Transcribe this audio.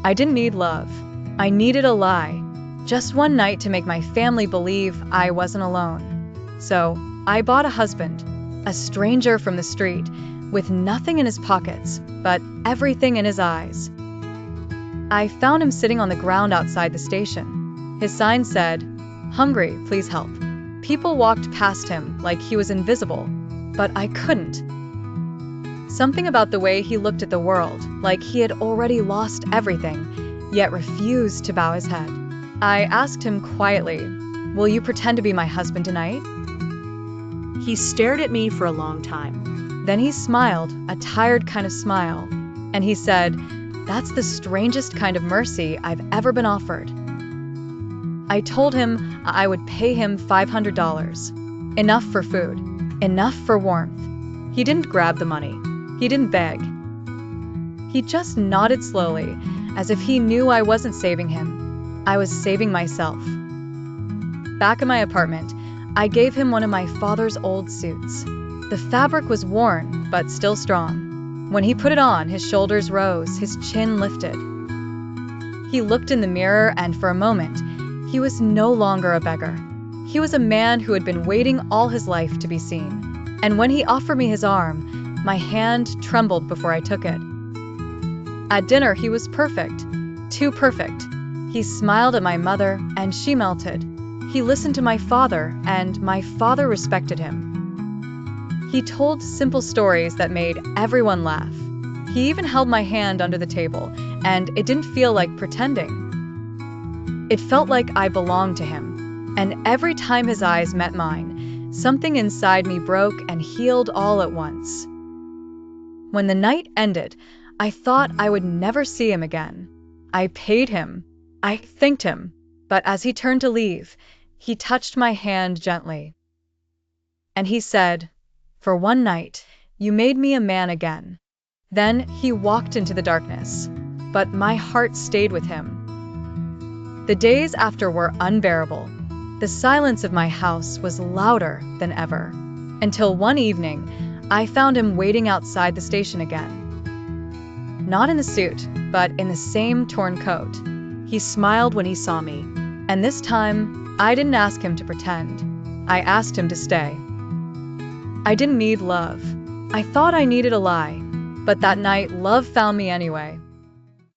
I didn't need love. I needed a lie. Just one night to make my family believe I wasn't alone. So, I bought a husband, a stranger from the street, with nothing in his pockets, but everything in his eyes. I found him sitting on the ground outside the station. His sign said, "Hungry, please help." People walked past him like he was invisible, but I couldn't. Something about the way he looked at the world, like he had already lost everything, yet refused to bow his head. I asked him quietly, "Will you pretend to be my husband tonight?" He stared at me for a long time. Then he smiled, a tired kind of smile, and he said, "That's the strangest kind of mercy I've ever been offered." I told him I would pay him $500. Enough for food, enough for warmth. He didn't grab the money. He didn't beg. He just nodded slowly, as if he knew I wasn't saving him. I was saving myself. Back in my apartment, I gave him one of my father's old suits. The fabric was worn, but still strong. When he put it on, his shoulders rose, his chin lifted. He looked in the mirror, and for a moment, he was no longer a beggar. He was a man who had been waiting all his life to be seen. And when he offered me his arm, my hand trembled before I took it. At dinner, he was perfect. Too perfect. He smiled at my mother, and she melted. He listened to my father, and my father respected him. He told simple stories that made everyone laugh. He even held my hand under the table, and it didn't feel like pretending. It felt like I belonged to him. And every time his eyes met mine, something inside me broke and healed all at once. When the night ended, I thought I would never see him again. I paid him. I thanked him. But as he turned to leave, he touched my hand gently. And he said, "For one night, you made me a man again." Then he walked into the darkness, but my heart stayed with him. The days after were unbearable. The silence of my house was louder than ever, until one evening, I found him waiting outside the station again. Not in the suit, but in the same torn coat. He smiled when he saw me, and this time, I didn't ask him to pretend. I asked him to stay. I didn't need love. I thought I needed a lie, but that night, love found me anyway.